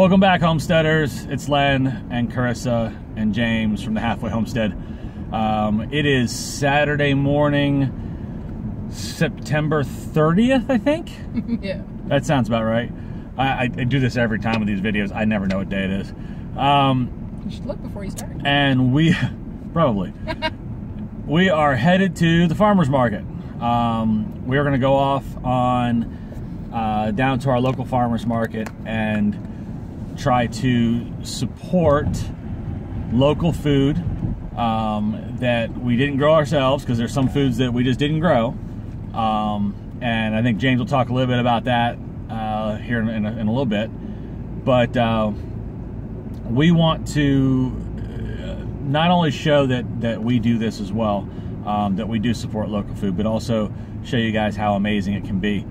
Welcome back, homesteaders. It's Len and Carissa and James from the Halfway Homestead. It is Saturday morning, September 30th, I think? Yeah. That sounds about right. I do this every time with these videos. I never know what day it is. You should look before you start. And we, probably, we are headed to the farmer's market. We are going to go off on down to our local farmer's market and try to support local food that we didn't grow ourselves, because there's some foods that we just didn't grow. And I think James will talk a little bit about that here in a little bit. But we want to not only show that we do this as well, that we do support local food, but also show you guys how amazing it can be.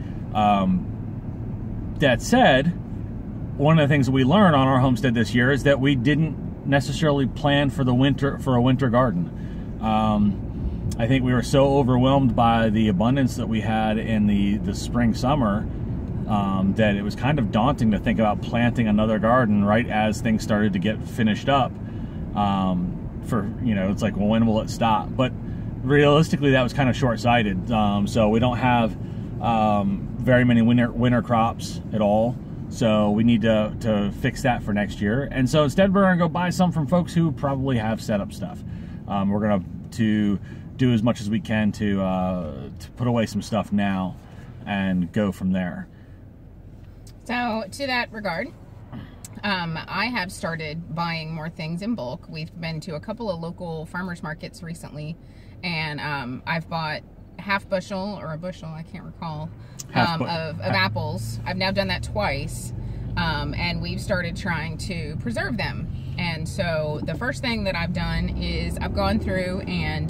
That said, one of the things that we learned on our homestead this year is that we didn't necessarily plan for a winter garden. I think we were so overwhelmed by the abundance that we had in the spring summer that it was kind of daunting to think about planting another garden right as things started to get finished up. It's like, well, when will it stop? But realistically, that was kind of short-sighted. So we don't have very many winter crops at all. So we need to fix that for next year. And so instead, we're going to go buy some from folks who probably have set up stuff. We're going to do as much as we can to put away some stuff now and go from there. So to that regard, I have started buying more things in bulk. We've been to a couple of local farmers markets recently, and I've bought half bushel or a bushel, I can't recall, of apples. I've now done that twice, and we've started trying to preserve them. And so the first thing that I've done is I've gone through and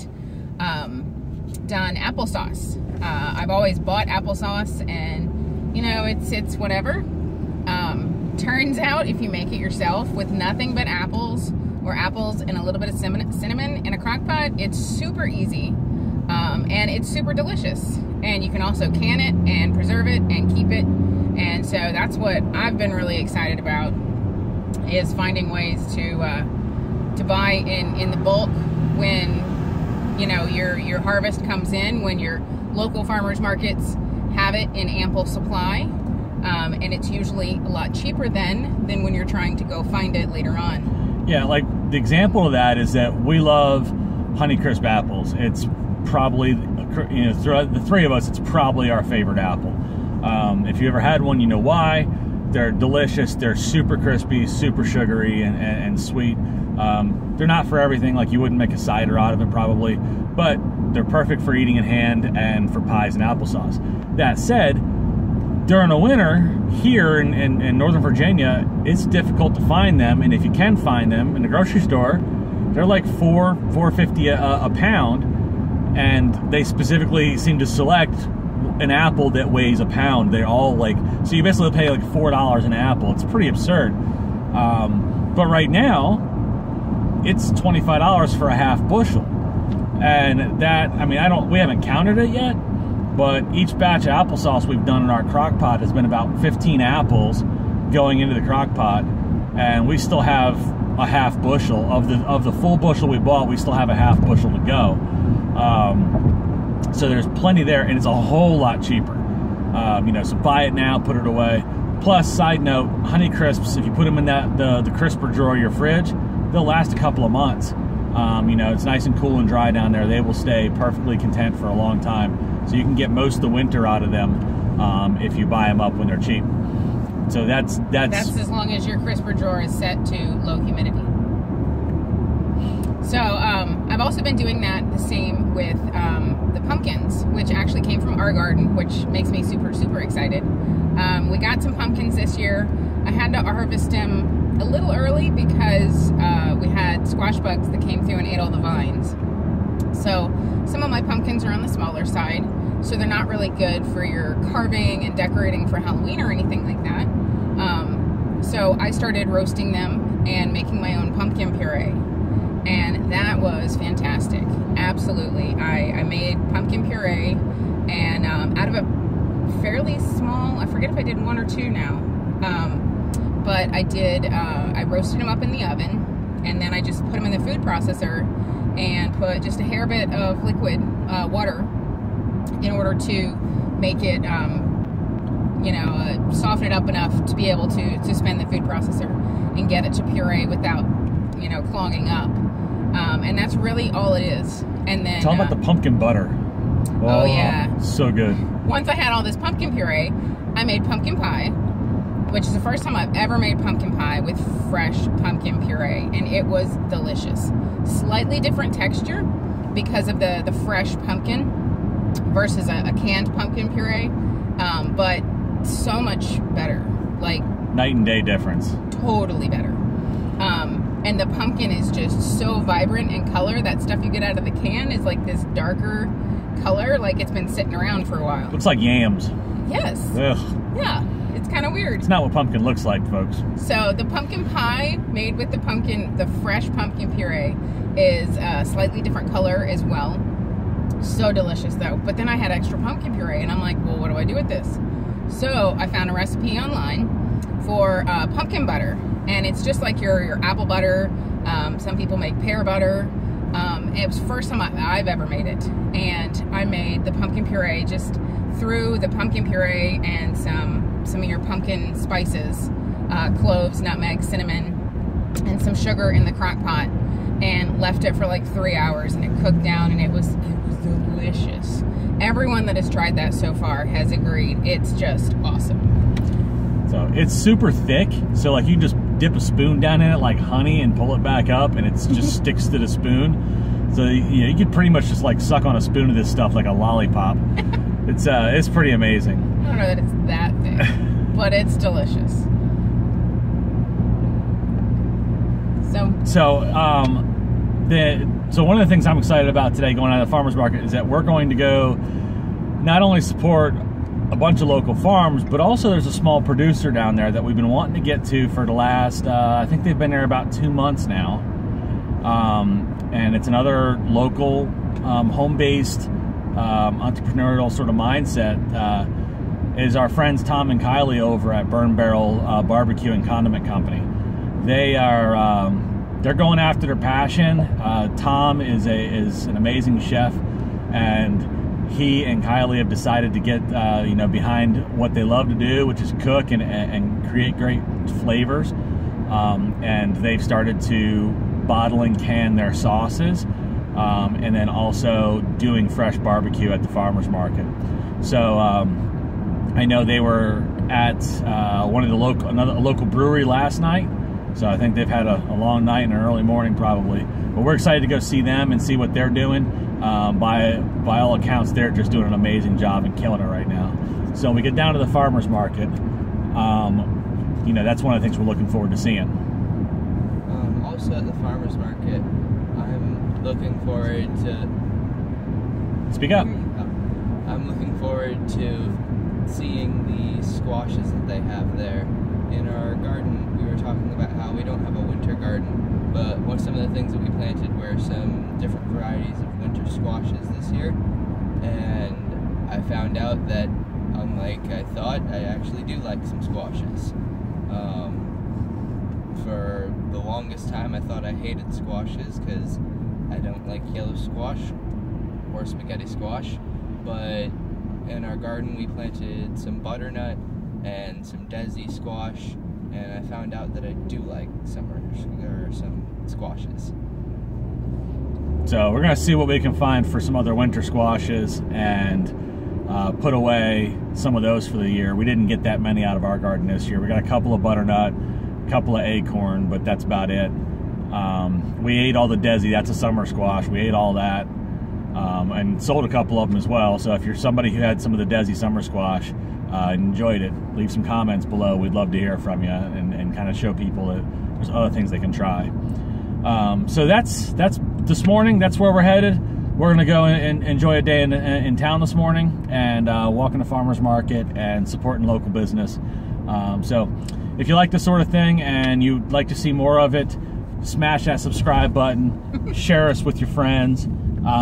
done applesauce. I've always bought applesauce, and you know, it's whatever. Turns out if you make it yourself with nothing but apples, or apples and a little bit of cinnamon in a crock pot, it's super easy. And it's super delicious, and you can also can it and preserve it and keep it. And so that's what I've been really excited about, is finding ways to buy in the bulk when, you know, your harvest comes in, when your local farmers markets have it in ample supply, and it's usually a lot cheaper than when you're trying to go find it later on. Yeah, like the example of that is that we love Honeycrisp apples. It's probably, you know, throughout the three of us, it's probably our favorite apple. If you ever had one, you know why. They're delicious. They're super crispy, super sugary, and sweet. They're not for everything. Like, you wouldn't make a cider out of it probably, but they're perfect for eating in hand and for pies and applesauce. That said, during the winter here in Northern Virginia, it's difficult to find them, and if you can find them in the grocery store, they're like $4.50 a pound. And they specifically seem to select an apple that weighs a pound. They're all like, so you basically pay like $4 an apple. It's pretty absurd. But right now, it's $25 for a half bushel. And that, I mean, we haven't counted it yet, but each batch of applesauce we've done in our crock pot has been about 15 apples going into the crock pot. And we still have a half bushel of the full bushel we bought. We still have a half bushel to go. So there's plenty there, and it's a whole lot cheaper. So buy it now, put it away. Plus, side note, Honeycrisps, if you put them in the crisper drawer of your fridge, they'll last a couple of months. It's nice and cool and dry down there. They will stay perfectly content for a long time. So you can get most of the winter out of them if you buy them up when they're cheap. So that's as long as your crisper drawer is set to low humidity. So I've also been doing that the same with the pumpkins, which actually came from our garden, which makes me super, super excited. We got some pumpkins this year. I had to harvest them a little early because we had squash bugs that came through and ate all the vines. So some of my pumpkins are on the smaller side, so they're not really good for your carving and decorating for Halloween or anything like that. So I started roasting them and making my own pumpkin puree. And that was fantastic. Absolutely. I made pumpkin puree, and out of a fairly small, I forget if I did one or two now, but I did, I roasted them up in the oven, and then I just put them in the food processor and put just a hair bit of liquid water in order to make it, you know, soften it up enough to be able to spin the food processor and get it to puree without, you know, clogging up. And that's really all it is. And then tell them about the pumpkin butter. Oh yeah, so good. Once I had all this pumpkin puree, I made pumpkin pie, which is the first time I've ever made pumpkin pie with fresh pumpkin puree, and it was delicious. Slightly different texture because of the fresh pumpkin versus a canned pumpkin puree, but so much better. Like night and day difference. Totally better. And the pumpkin is just so vibrant in color. That stuff you get out of the can is like this darker color, like it's been sitting around for a while. Looks like yams. Yes. Ugh. Yeah, it's kind of weird. It's not what pumpkin looks like, folks. So the pumpkin pie made with the fresh pumpkin puree is a slightly different color as well. So delicious though. But then I had extra pumpkin puree and I'm like, well, what do I do with this? So I found a recipe online for pumpkin butter, and it's just like your apple butter. Some people make pear butter. It was the first time I've ever made it, and I made the pumpkin puree, just threw the pumpkin puree and some of your pumpkin spices, cloves, nutmeg, cinnamon, and some sugar in the crock pot, and left it for like 3 hours, and it cooked down, and it was delicious. Everyone that has tried that so far has agreed it's just awesome. So it's super thick, so like you just dip a spoon down in it like honey and pull it back up, and it just sticks to the spoon. So you know, you could pretty much just like suck on a spoon of this stuff like a lollipop. It's pretty amazing. I don't know that it's that thick, but it's delicious. So one of the things I'm excited about today going out of the farmer's market is that we're going to go not only support a bunch of local farms, but also there's a small producer down there that we've been wanting to get to for the last, I think they've been there about 2 months now. And it's another local, home-based, entrepreneurial sort of mindset, is our friends Tom and Kylie over at Burn Barrel Barbecue and Condiment Company. They are, they're going after their passion. Tom is an amazing chef, and he and Kylie have decided to get you know, behind what they love to do, which is cook and create great flavors. And they've started to bottle and can their sauces, and then also doing fresh barbecue at the farmers market. So I know they were at one of the local brewery last night. So I think they've had a long night and an early morning probably. But we're excited to go see them and see what they're doing. By all accounts, they're just doing an amazing job and killing it right now. So when we get down to the farmer's market, you know, that's one of the things we're looking forward to seeing. Also at the farmer's market, I'm looking forward to... Speak up. I'm looking forward to seeing the squashes that they have there. In our garden, we were talking about how we don't have a winter garden, but some of the things that we planted were some different varieties of winter squashes this year, and I found out that, unlike I thought, I actually do like some squashes. For the longest time, I thought I hated squashes because I don't like yellow squash or spaghetti squash, but in our garden we planted some butternut and some desi squash, and I found out that I do like some squashes. So we're gonna see what we can find for some other winter squashes and put away some of those for the year. We didn't get that many out of our garden this year. We got a couple of butternut, a couple of acorn, but that's about it. We ate all the desi, that's a summer squash. We ate all that, and sold a couple of them as well. So if you're somebody who had some of the desi summer squash, enjoyed it, leave some comments below. We'd love to hear from you and kind of show people that there's other things they can try. So that's this morning. That's where we're headed. We're gonna go and enjoy a day in town this morning and walk in the farmer's market and supporting local business. So if you like this sort of thing and you'd like to see more of it, smash that subscribe button, share us with your friends.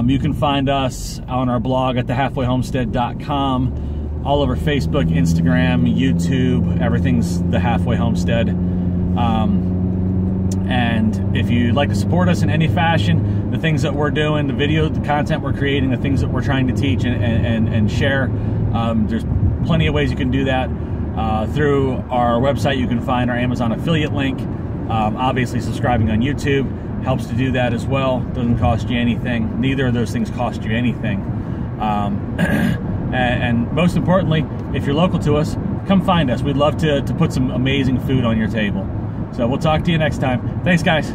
You can find us on our blog at thehalfwayhomestead.com, all over Facebook, Instagram, YouTube, everything's The Halfway Homestead. And if you'd like to support us in any fashion, the things that we're doing, the content we're creating, the things that we're trying to teach and share, there's plenty of ways you can do that. Through our website, you can find our Amazon affiliate link. Obviously, subscribing on YouTube helps to do that as well. Doesn't cost you anything. Neither of those things cost you anything. And most importantly, if you're local to us, come find us. We'd love to put some amazing food on your table. So we'll talk to you next time. Thanks, guys.